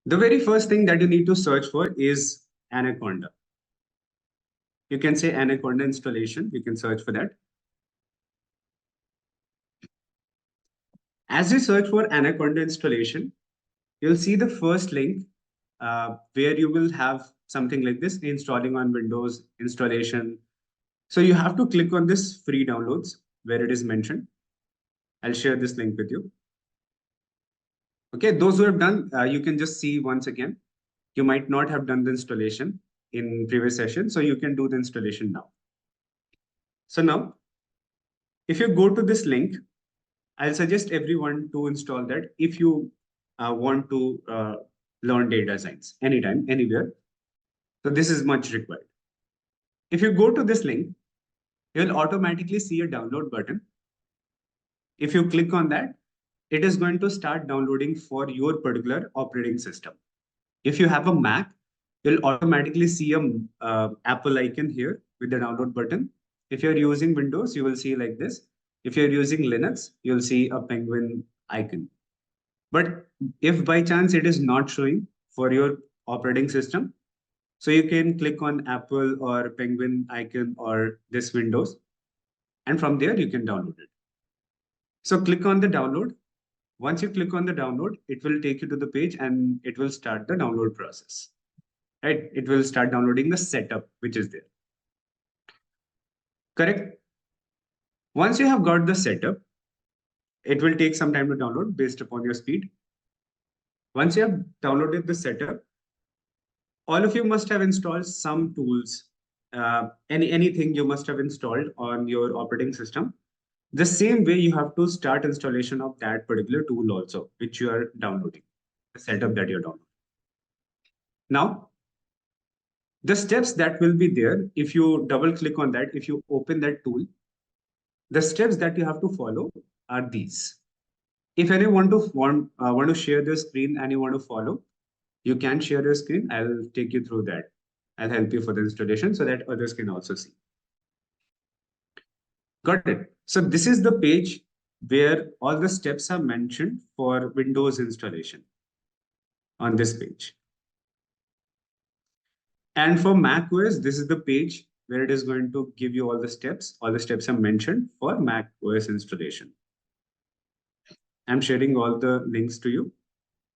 The very first thing that you need to search for is Anaconda. You can say Anaconda installation. You can search for that. As you search for Anaconda installation, you'll see the first link where you will have something like this, installing on Windows installation. So you have to click on this free downloads where it is mentioned. I'll share this link with you. Okay, those who have done, you can just see once again. You might not have done the installation in previous session, so you can do the installation now. So now, if you go to this link, I'll suggest everyone to install that if you want to learn data science anytime, anywhere. So this is much required. If you go to this link, you'll automatically see a download button. If you click on that, it is going to start downloading for your particular operating system. If you have a Mac, you'll automatically see a Apple icon here with the download button. If you're using Windows, you will see like this. If you're using Linux, you'll see a penguin icon. But if by chance it is not showing for your operating system, so you can click on Apple or penguin icon or this Windows, and from there you can download it. So click on the download. Once you click on the download, it will take you to the page and it will start the download process. Right? It will start downloading the setup which is there. Correct? Once you have got the setup, it will take some time to download based upon your speed. Once you have downloaded the setup, all of you must have installed some tools. Anything you must have installed on your operating system. The same way you have to start installation of that particular tool also, which you are downloading, the setup that you're downloading. Now, the steps that will be there, if you double click on that, if you open that tool, the steps that you have to follow are these. If anyone want to share their screen and you want to follow, you can share your screen. I'll take you through that. I'll help you for the installation so that others can also see. Got it. So this is the page where all the steps are mentioned for Windows installation on this page. And for Mac OS, this is the page where it is going to give you all the steps. All the steps are mentioned for Mac OS installation. I'm sharing all the links to you.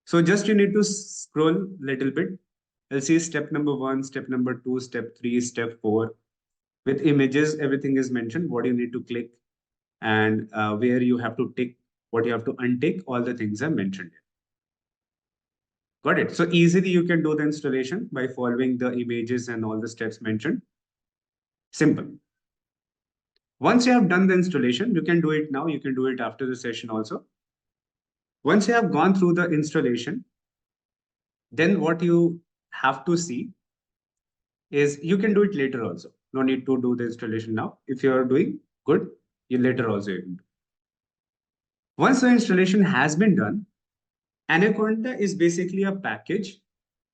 So just you need to scroll a little bit. You'll see step number 1, step number 2, step 3, step 4. With images, everything is mentioned, what you need to click and where you have to tick, what you have to untick, all the things are mentioned here. Got it? So easily you can do the installation by following the images and all the steps mentioned. Simple. Once you have done the installation, you can do it now. You can do it after the session also. Once you have gone through the installation, then what you have to see is you can do it later also. No need to do the installation now. If you are doing good, you later also you can do. Once the installation has been done, Anaconda is basically a package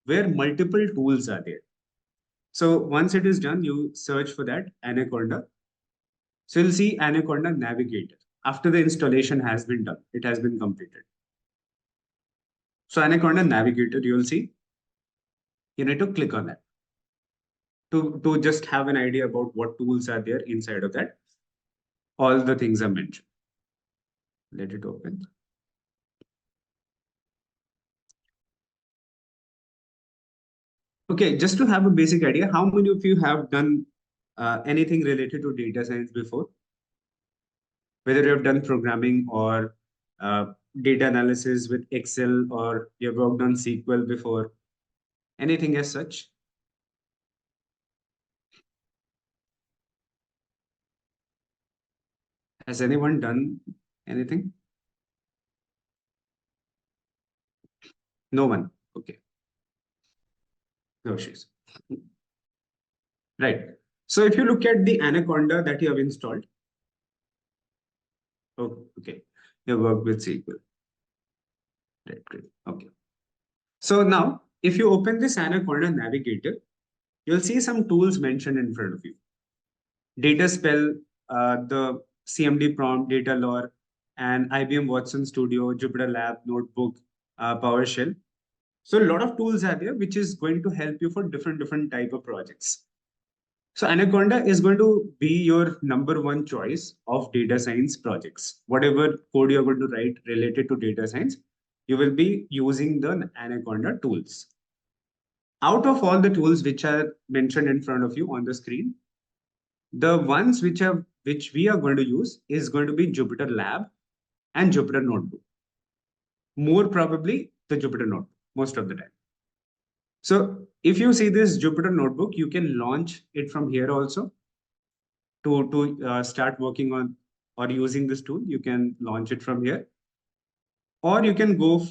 where multiple tools are there. So once it is done, you search for that Anaconda. So you'll see Anaconda Navigator. After the installation has been done, it has been completed. So Anaconda Navigator, you'll see, you need to click on that to just have an idea about what tools are there inside of that. All the things are mentioned. Let it open. Okay, just to have a basic idea, how many of you have done anything related to data science before? Whether you have done programming or data analysis with Excel or you have worked on SQL before, anything as such? Has anyone done anything? No one. Okay. No issues. Right. So if you look at the Anaconda that you have installed, oh, okay, you work with SQL. Right, great. Okay. So now, if you open this Anaconda Navigator, you'll see some tools mentioned in front of you. Data spell, the CMD prompt, data lore, and IBM Watson Studio, Jupyter Lab, Notebook, PowerShell. So a lot of tools are there, which is going to help you for different type of projects. So Anaconda is going to be your number one choice of data science projects. Whatever code you're going to write related to data science, you will be using the Anaconda tools. Out of all the tools which are mentioned in front of you on the screen, the ones which we are going to use is going to be Jupyter Lab and Jupyter Notebook. More probably the Jupyter Notebook most of the time. So if you see this Jupyter Notebook, you can launch it from here also to start working on or using this tool. You can launch it from here, or you can go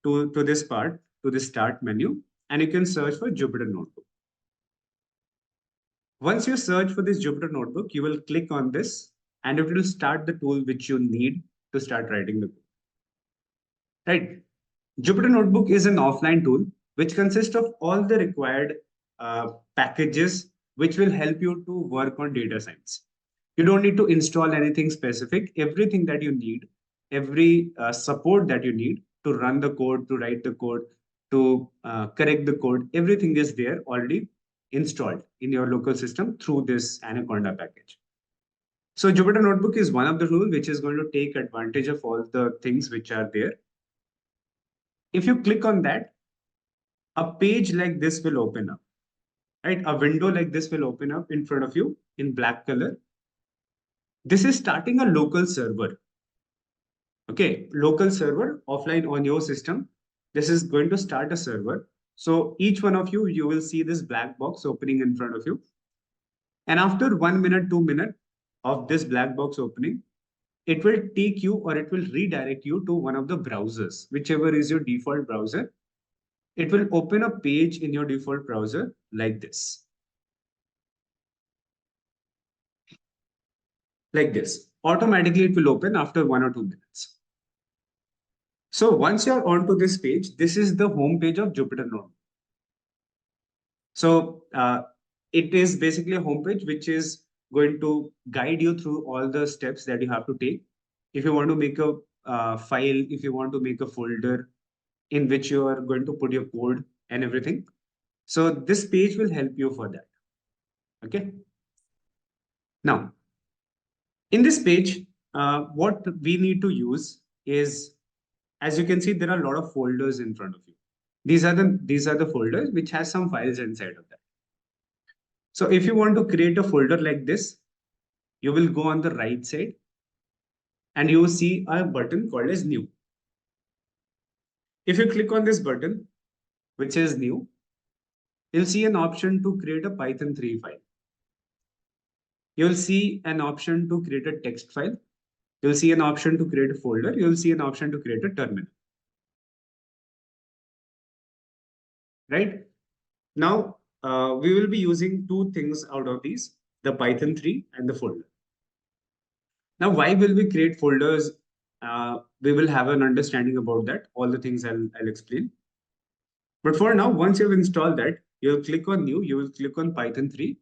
to this part, to the start menu, and you can search for Jupyter Notebook. Once you search for this Jupyter Notebook, you will click on this and it will start the tool which you need to start writing the code. Right? Jupyter Notebook is an offline tool which consists of all the required packages which will help you to work on data science. You don't need to install anything specific. Everything that you need, every support that you need to run the code, to write the code, to correct the code, everything is there already installed in your local system through this Anaconda package. So Jupyter Notebook is one of the tools which is going to take advantage of all the things which are there. If you click on that, a page like this will open up, right? A window like this will open up in front of you in black color. This is starting a local server. Okay, local server offline on your system. This is going to start a server. So each one of you, you will see this black box opening in front of you. And after 1 minute, 2 minutes of this black box opening, it will take you or it will redirect you to one of the browsers, whichever is your default browser. It will open a page in your default browser like this. Like this. Automatically, it will open after 1 or 2 minutes. So once you're onto this page, this is the home page of Jupyter Notebook. So it is basically a homepage which is going to guide you through all the steps that you have to take. If you want to make a file, if you want to make a folder in which you are going to put your code and everything. So this page will help you for that. Okay. Now, in this page, what we need to use is, as you can see, there are a lot of folders in front of you. These are the folders which has some files inside of that. So if you want to create a folder like this, you will go on the right side and you will see a button called as new. If you click on this button, which is new, you'll see an option to create a Python 3 file. You'll see an option to create a text file. You'll see an option to create a folder. You'll see an option to create a terminal. Right? Now, we will be using two things out of these, the Python 3 and the folder. Now, why will we create folders? We will have an understanding about that. All the things I'll explain. But for now, once you've installed that, you'll click on new, you will click on Python 3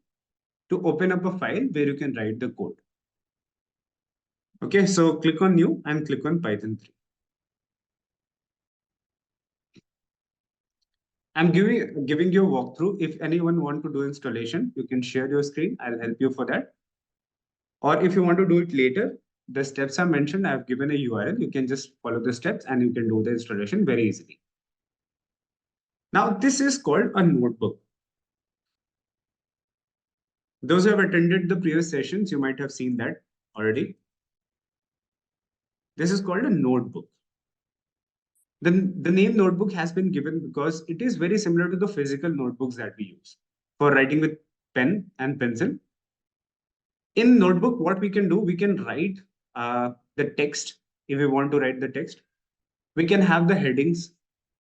to open up a file where you can write the code. Okay, so click on new and click on Python 3. I'm giving you a walkthrough. If anyone want to do installation, you can share your screen. I'll help you for that. Or if you want to do it later, the steps are mentioned. I've given a URL. You can just follow the steps and you can do the installation very easily. Now, this is called a notebook. Those who have attended the previous sessions, you might have seen that already. This is called a notebook. The name notebook has been given because it is very similar to the physical notebooks that we use for writing with pen and pencil. In notebook, what we can do, we can write the text if we want to write the text. We can have the headings.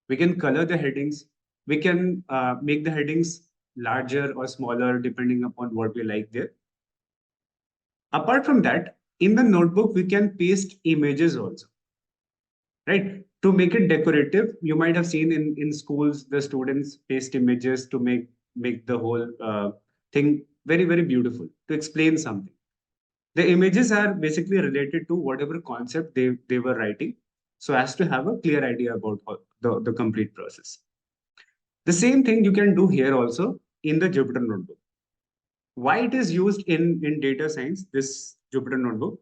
We can color the headings. We can make the headings larger or smaller depending upon what we like there. Apart from that, in the notebook, we can paste images also, right? To make it decorative, you might have seen in schools, the students paste images to make the whole thing very, very beautiful, to explain something. The images are basically related to whatever concept they were writing, so as to have a clear idea about the complete process. The same thing you can do here also in the Jupyter Notebook. Why it is used in data science, this Jupyter Notebook?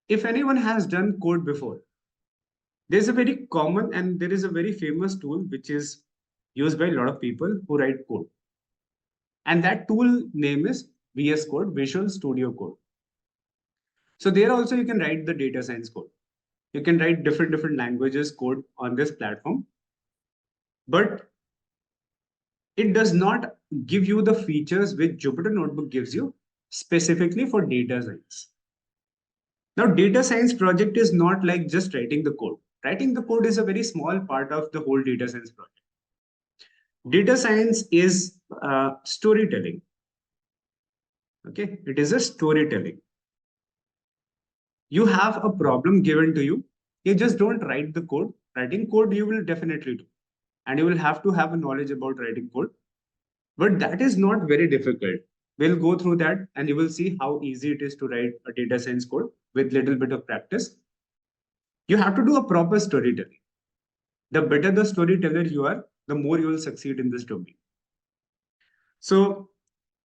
If anyone has done code before, there's a very common and there is a very famous tool which is used by a lot of people who write code. And that tool name is VS Code, Visual Studio Code. So there also you can write the data science code. You can write different languages code on this platform, but it does not give you the features which Jupyter Notebook gives you specifically for data science. Now, data science project is not like just writing the code. Writing the code is a very small part of the whole data science project. Data science is storytelling. Okay, it is a storytelling. You have a problem given to you. You just don't write the code. Writing code you will definitely do, and you will have to have a knowledge about writing code. But that is not very difficult. We'll go through that, and you will see how easy it is to write a data science code with little bit of practice. You have to do a proper storytelling. The better the storyteller you are, the more you will succeed in this domain. So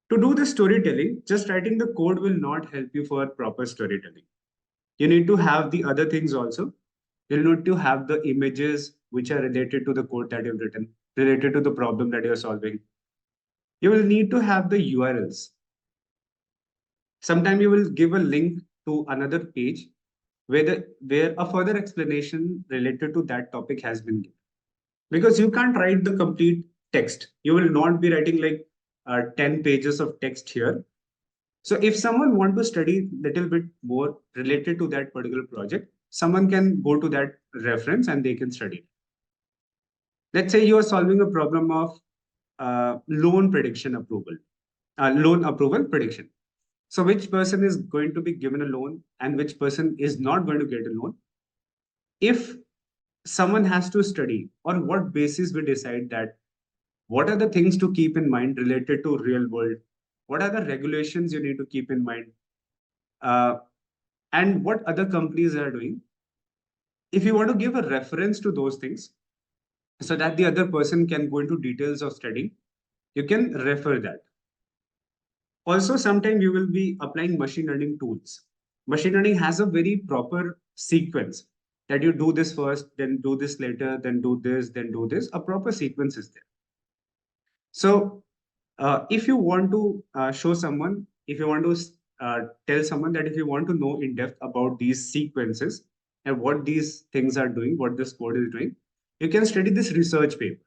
to do the storytelling, just writing the code will not help you for proper storytelling. You need to have the other things also. You'll need to have the images which are related to the code that you've written, related to the problem that you're solving. You will need to have the URLs. Sometimes you will give a link to another page where a further explanation related to that topic has been given. Because you can't write the complete text. You will not be writing like 10 pages of text here. So if someone want to study little bit more related to that particular project, someone can go to that reference and they can study. Let's say you are solving a problem of loan approval prediction. So which person is going to be given a loan and which person is not going to get a loan? If someone has to study, on what basis we decide that what are the things to keep in mind related to real world? What are the regulations you need to keep in mind? Uh, and what other companies are doing? If you want to give a reference to those things so that the other person can go into details of studying, you can refer that. Also, sometimes you will be applying machine learning tools. Machine learning has a very proper sequence that you do this first, then do this later, then do this, then do this. A proper sequence is there. So if you want to show someone, if you want to tell someone that if you want to know in depth about these sequences and what these things are doing, what this code is doing, you can study this research paper,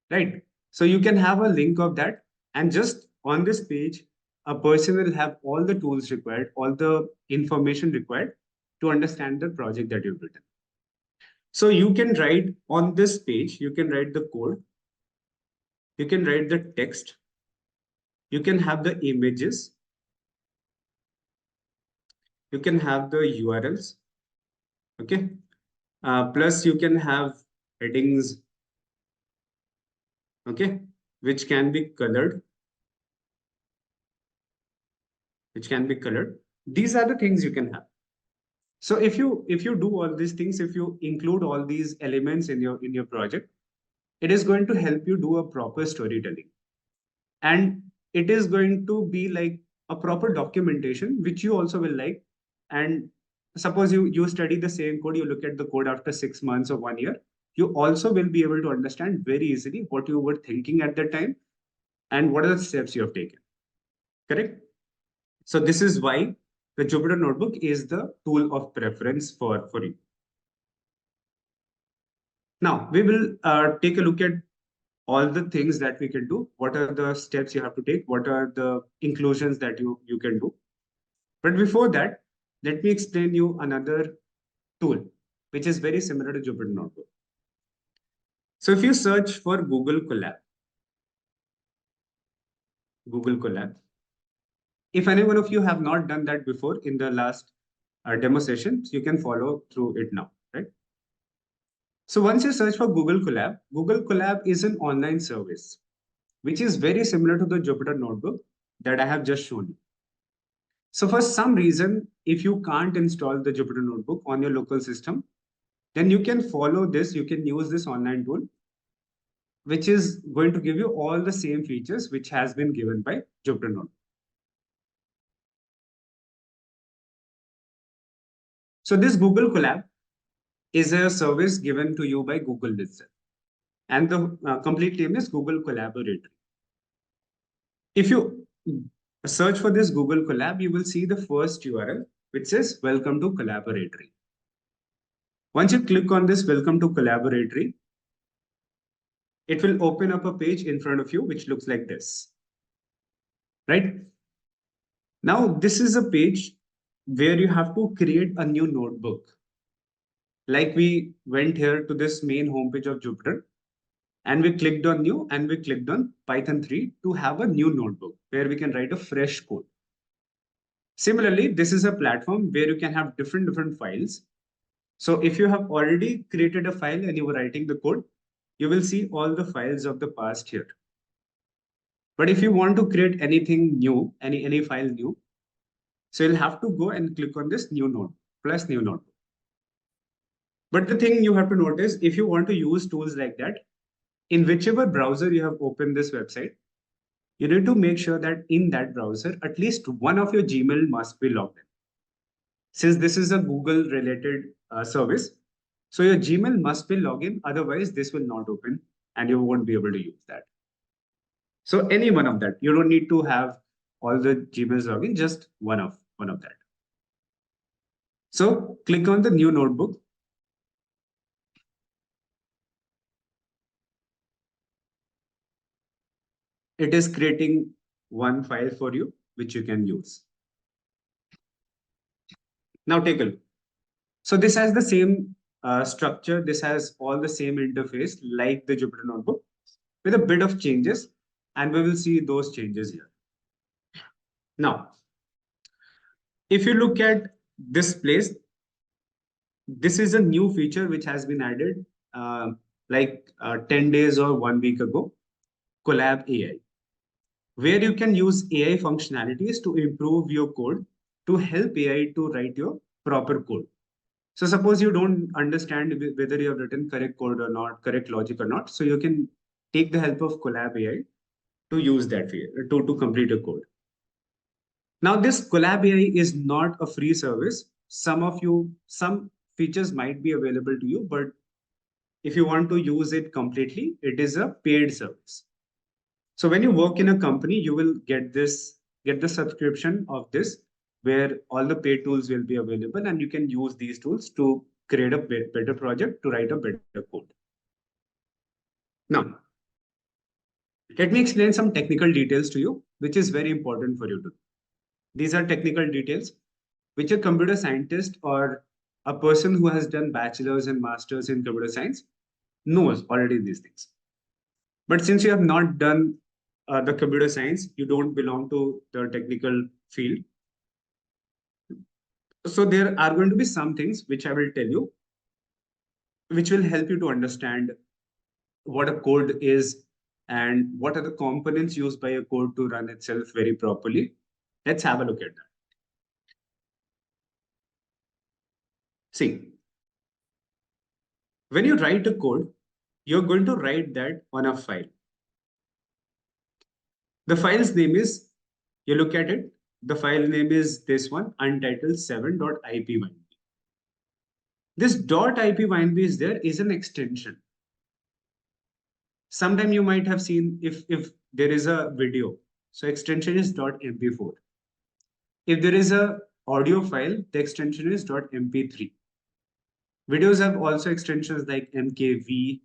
right? So you can have a link of that, and just on this page, a person will have all the tools required, all the information required to understand the project that you've written. So you can write on this page, you can write the code, you can write the text, you can have the images, you can have the URLs, okay? Plus you can have headings, okay, which can be colored, These are the things you can have. So if you do all these things, if you include all these elements in your project, it is going to help you do a proper storytelling, and it is going to be like a proper documentation which you also will like. And suppose you study the same code, you look at the code after 6 months or 1 year, you also will be able to understand very easily what you were thinking at that time and what are the steps you have taken. Correct? So this is why the Jupyter Notebook is the tool of preference for you. Now we will take a look at all the things that we can do. What are the steps you have to take? What are the inclusions that you can do? But before that, let me explain you another tool, which is very similar to Jupyter Notebook. So if you search for Google Colab, if any one of you have not done that before in the last demo session, you can follow through it now, right? So once you search for Google Colab is an online service, which is very similar to the Jupyter Notebook that I have just shown you. So for some reason, if you can't install the Jupyter Notebook on your local system, then you can follow this, you can use this online tool. which is going to give you all the same features which has been given by Jupyter Notebook. So this Google Colab is a service given to you by Google itself. And the complete name is Google Collaboratory. If you search for this Google Colab, you will see the first URL, which says Welcome to Collaboratory. Once you click on this Welcome to Collaboratory, it will open up a page in front of you, which looks like this. Right? Now, this is a page where you have to create a new notebook. Like we went here to this main homepage of Jupyter, and we clicked on new and we clicked on Python 3 to have a new notebook where we can write a fresh code. Similarly, this is a platform where you can have different files. So if you have already created a file and you were writing the code, you will see all the files of the past here. But if you want to create anything new, any file new, so you'll have to go and click on this new node plus new node. But the thing you have to notice, if you want to use tools like that, in whichever browser you have opened this website, you need to make sure that in that browser, at least one of your Gmail must be logged in. Since this is a Google related service, so your Gmail must be logged in, otherwise this will not open and you won't be able to use that. So any one of that, you don't need to have all the Gmails login, just one of that. So click on the new notebook. It is creating one file for you, which you can use. Now take a look. So this has the same structure. This has all the same interface like the Jupyter Notebook with a bit of changes, and we will see those changes here. Now, if you look at this place, this is a new feature which has been added 10 days or 1 week ago, Collab AI, where you can use AI functionalities to improve your code to help AI to write your proper code. So suppose you don't understand whether you have written correct code or not, correct logic or not. So you can take the help of Collab AI to use that to complete a code. Now this Collab AI is not a free service. Some features might be available to you, but if you want to use it completely, it is a paid service. So when you work in a company, you will get the subscription of this, where all the paid tools will be available and you can use these tools to create a better project, to write a better code. Now, let me explain some technical details to you, which is very important for you to. These are technical details which a computer scientist or a person who has done bachelor's and master's in computer science knows already these things. But since you have not done the computer science, you don't belong to the technical field. So there are going to be some things which I will tell you, which will help you to understand what a code is and what are the components used by a code to run itself very properly. Let's have a look at that. See, when you write a code, you're going to write that on a file. The file's name is, you look at it, the file name is this one, untitled7.ipynb. This .ipynb is there is an extension. Sometime you might have seen if there is a video, so extension is .mp4. If there is a audio file, the extension is .mp3. Videos have also extensions like mkv.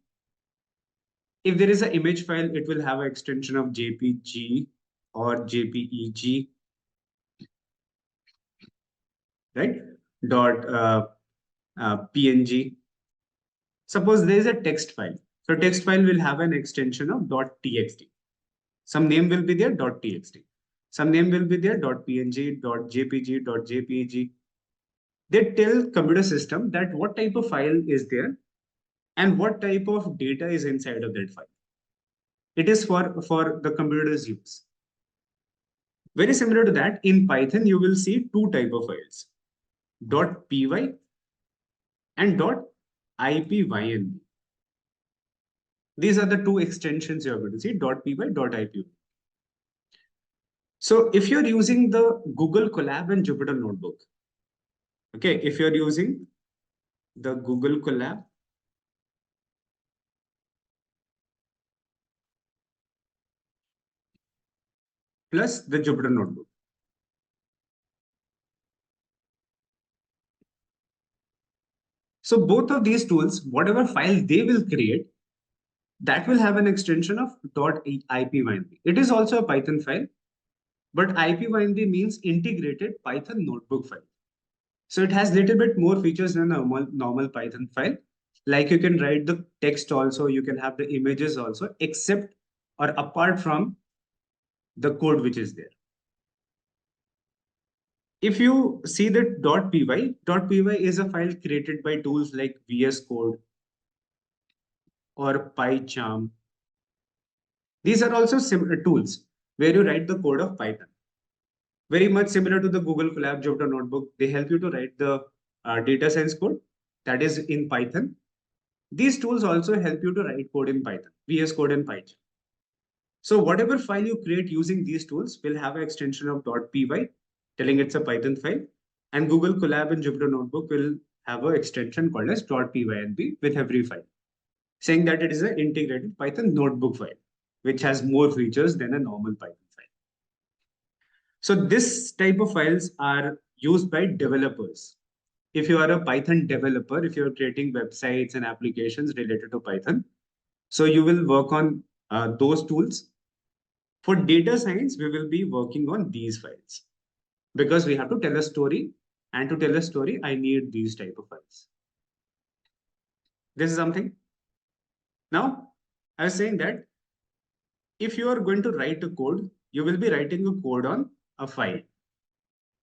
If there is an image file, it will have an extension of jpg or jpeg, right? Png. Suppose there is a text file. So text file will have an extension of .txt. Some name will be there, .txt. Some name will be there, .png, .jpg, .jpeg. They tell computer system that what type of file is there and what type of data is inside of that file. It is for the computer's use. Very similar to that, in Python, you will see two type of files, .py and .ipynb. These are the two extensions you're going to see, .py, .ip. So if you're using the Google Colab and Jupyter Notebook, okay, if you're using the Google Colab plus the Jupyter Notebook. So both of these tools, whatever file they will create, that will have an extension of .ipynb. It is also a Python file, but ipynb means integrated Python notebook file. So it has little bit more features than a normal Python file. Like you can write the text also, you can have the images also, except or apart from the code which is there. If you see the .py is a file created by tools like VS Code or PyCharm. These are also similar tools where you write the code of Python. Very much similar to the Google Colab Jupyter Notebook. They help you to write the data science code that is in Python. These tools also help you to write code in Python, VS Code and PyCharm. So whatever file you create using these tools will have an extension of .py, telling it's a Python file. And Google Colab and Jupyter Notebook will have an extension called as .pynb with every file, saying that it is an integrated Python notebook file, which has more features than a normal Python file. So this type of files are used by developers. If you are a Python developer, if you're creating websites and applications related to Python, so you will work on those tools. For data science, we will be working on these files because we have to tell a story. And to tell a story, I need these type of files. This is something. Now, I was saying that if you are going to write a code, you will be writing a code on a file.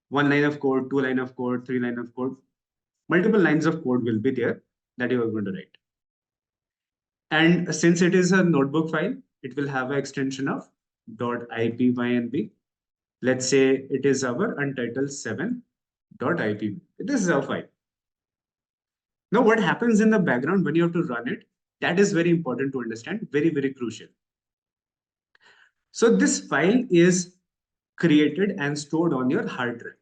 1 line of code, 2 line of code, 3 line of code. Multiple lines of code will be there that you are going to write. And since it is a notebook file, it will have an extension of .ipynb. Let's say it is our untitled 7.ip. This is our file. Now, what happens in the background when you have to run it? That is very important to understand, very, very crucial. So this file is created and stored on your hard drive.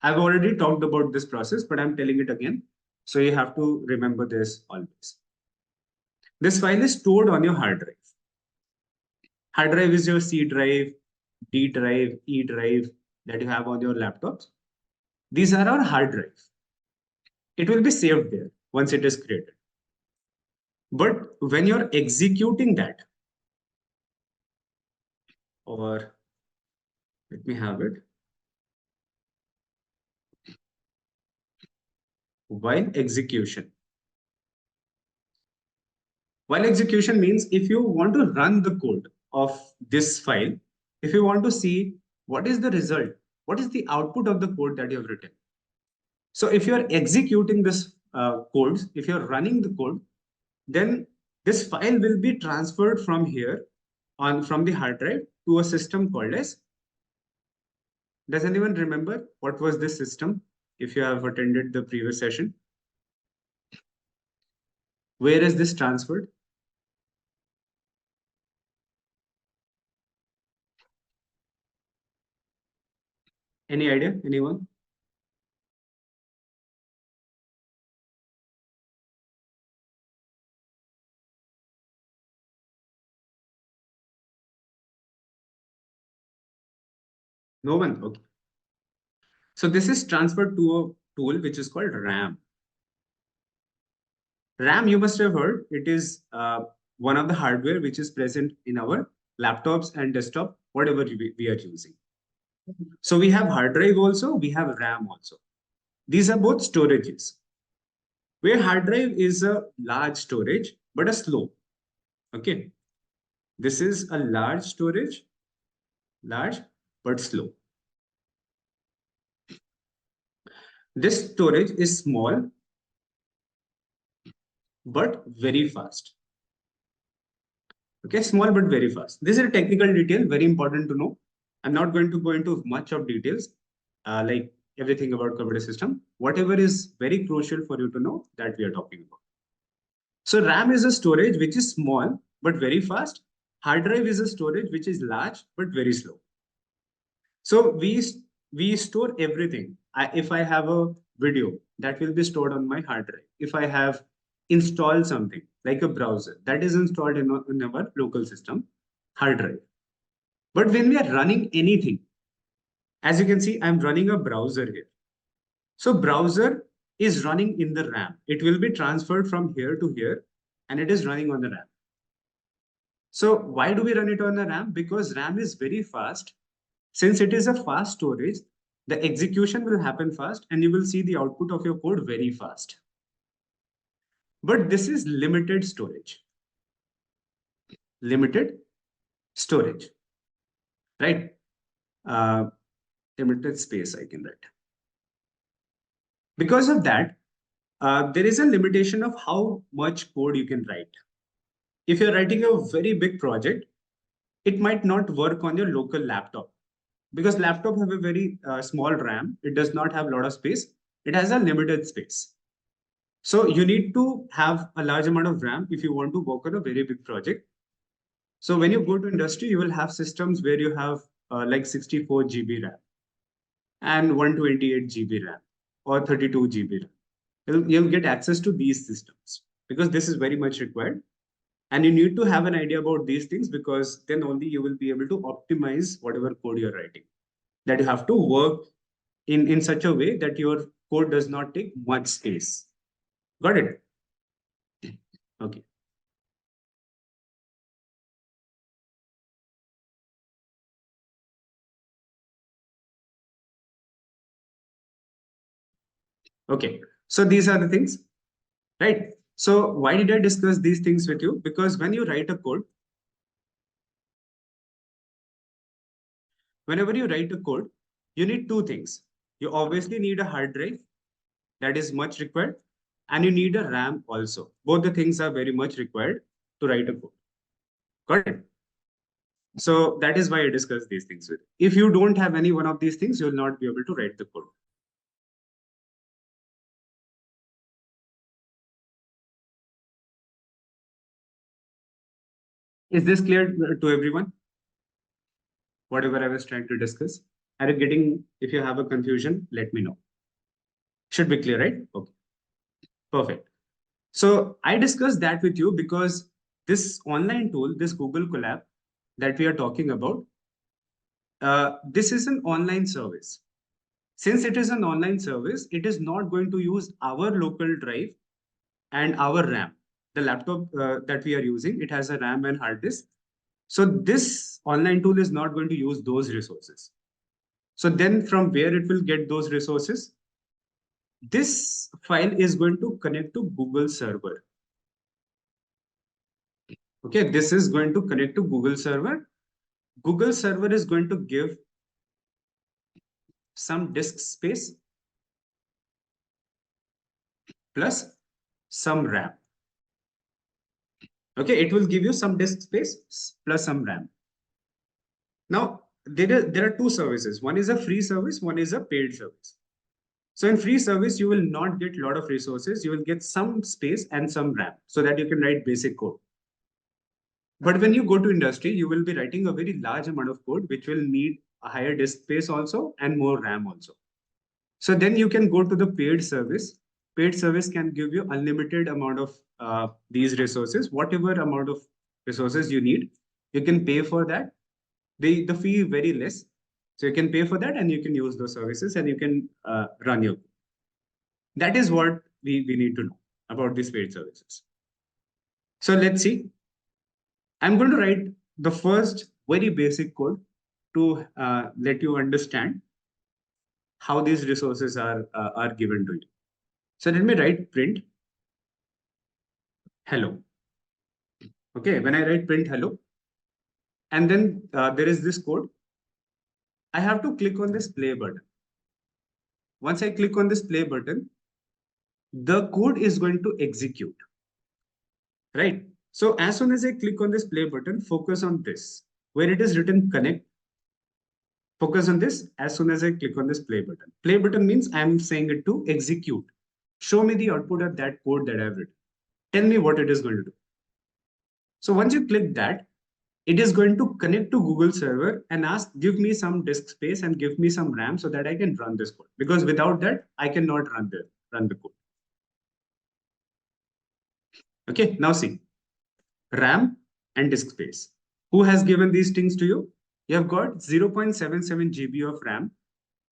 I've already talked about this process, but I'm telling it again. So you have to remember this always. This file is stored on your hard drive. Hard drive is your C drive, D drive, E drive that you have on your laptops. These are our hard drives. It will be saved there once it is created. But when you're executing that, or let me have it, while execution. While execution means if you want to run the code of this file, if you want to see what is the result, what is the output of the code that you have written. So if you're executing this codes, if you're running the code, then this file will be transferred from here from the hard drive to a system called as, does anyone remember what was this system? If you have attended the previous session, where is this transferred? Any idea? Anyone? No one? Okay. So this is transferred to a tool which is called RAM. RAM, you must have heard, it is one of the hardware which is present in our laptops and desktop, whatever we are using. So we have hard drive also, we have RAM also. These are both storages. Where hard drive is a large storage, but a slow. Okay. This is a large storage, large, but slow. This storage is small, but very fast. Okay, small but very fast. This is a technical detail, very important to know. I'm not going to go into much of details, like everything about computer system. Whatever is very crucial for you to know that we are talking about. So RAM is a storage which is small but very fast. Hard drive is a storage which is large but very slow. So we store everything. If I have a video, that will be stored on my hard drive. If I have installed something like a browser, that is installed in our local system, hard drive. But when we are running anything, as you can see, I'm running a browser here. So browser is running in the RAM. It will be transferred from here to here, and it is running on the RAM. So why do we run it on the RAM? Because RAM is very fast. Since it is a fast storage, the execution will happen fast and you will see the output of your code very fast. But this is limited storage. Limited storage, right? Uh, Limited space I can write. Because of that, there is a limitation of how much code you can write. If you're writing a very big project, it might not work on your local laptop because laptop have a very small RAM. It does not have a lot of space. It has a limited space. So you need to have a large amount of RAM if you want to work on a very big project. So when you go to industry, you will have systems where you have like 64 GB RAM and 128 GB RAM or 32 GB RAM. You'll get access to these systems because this is very much required. And you need to have an idea about these things because then only you will be able to optimize whatever code you're writing. That you have to work in such a way that your code does not take much space. Got it? Okay. Okay. So these are the things, right? So why did I discuss these things with you? Because when you write a code, whenever you write a code, you need two things. You obviously need a hard drive that is much required, and you need a RAM also. Both the things are very much required to write a code. Got it? So that is why I discuss these things with you. If you don't have any one of these things, you will not be able to write the code. Is this clear to everyone? Whatever I was trying to discuss. Are you getting, if you have a confusion, let me know. Should be clear, right? Okay, perfect. So I discussed that with you because this online tool, this Google Colab that we are talking about, this is an online service. Since it is an online service, it is not going to use our local drive and our RAM. The laptop that we are using, it has a RAM and hard disk. So this online tool is not going to use those resources. So then from where it will get those resources? This file is going to connect to Google server. Okay, this is going to connect to Google server. Google server is going to give some disk space plus some RAM. Okay, it will give you some disk space plus some RAM. Now, there are two services. One is a free service, one is a paid service. So in free service, you will not get a lot of resources. You will get some space and some RAM so that you can write basic code. But when you go to industry, you will be writing a very large amount of code, which will need a higher disk space also and more RAM also. So then you can go to the paid service. Paid service can give you unlimited amount of these resources, whatever amount of resources you need. You can pay for that. The fee is very less. So you can pay for that and you can use those services and you can run your. That is what we need to know about these paid services. So let's see. I'm going to write the first very basic code to let you understand how these resources are given to you. So let me write print hello. Okay, when I write print hello, and then there is this code, I have to click on this play button. Once I click on this play button, the code is going to execute, right? So as soon as I click on this play button, focus on this, where it is written connect. Focus on this as soon as I click on this play button. Play button means I'm saying it to execute. Show me the output of that code that I've written. Tell me what it is going to do. So once you click that, it is going to connect to Google server and ask, give me some disk space and give me some RAM so that I can run this code. Because without that, I cannot run the code. Okay, now see, RAM and disk space. Who has given these things to you? You have got 0.77 GB of RAM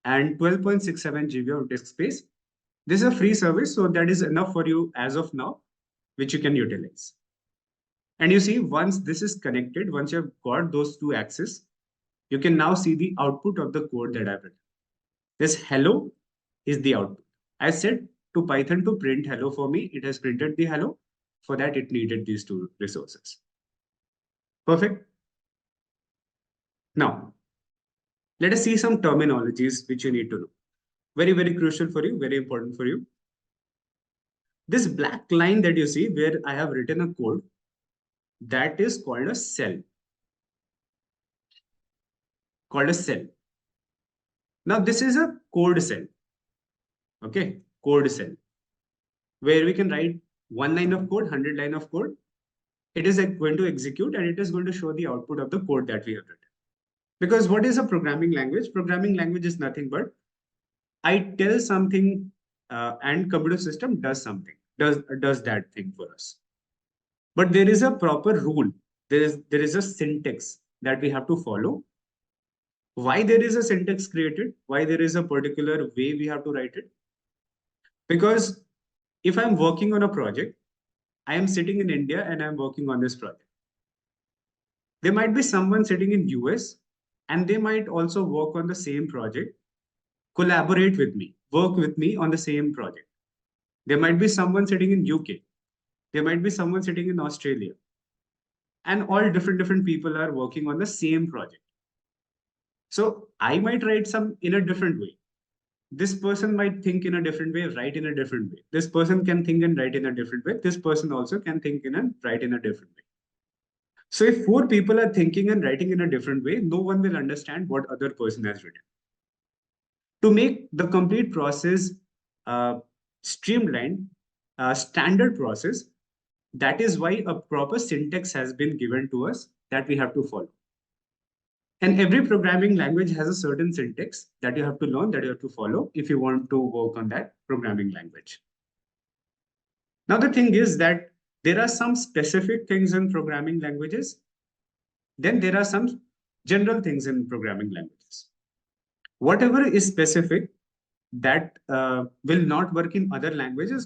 and 12.67 GB of disk space. This is a free service, so that is enough for you as of now, which you can utilize. And you see, once this is connected, once you have got those two access, you can now see the output of the code that I've written. This hello is the output. I said to Python to print hello for me. It has printed the hello. For that, it needed these two resources. Perfect. Now, let us see some terminologies which you need to know. Very, very crucial for you, very important for you. This black line that you see where I have written a code, that is called a cell. Called a cell. Now, this is a code cell. Okay, code cell. Where we can write 1 line of code, 100 line of code. It is going to execute and it is going to show the output of the code that we have written. Because what is a programming language? Programming language is nothing but I tell something and computer system does something, does that thing for us. But there is a proper rule. There is a syntax that we have to follow. Why there is a syntax created? Why there is a particular way we have to write it? Because if I'm working on a project, I am sitting in India and I'm working on this project. There might be someone sitting in US and they might also work on the same project, collaborate with me, work with me on the same project. There might be someone sitting in UK. There might be someone sitting in Australia. And all different people are working on the same project. So I might write some in a different way. This person might think in a different way, write in a different way. This person can think and write in a different way. This person also can think in and write in a different way. So if 4 people are thinking and writing in a different way, no one will understand what other person has written. To make the complete process streamlined, standard process, that is why a proper syntax has been given to us that we have to follow. And every programming language has a certain syntax that you have to learn, that you have to follow if you want to work on that programming language. Now, the thing is that there are some specific things in programming languages. Then there are some general things in programming languages. Whatever is specific that will not work in other languages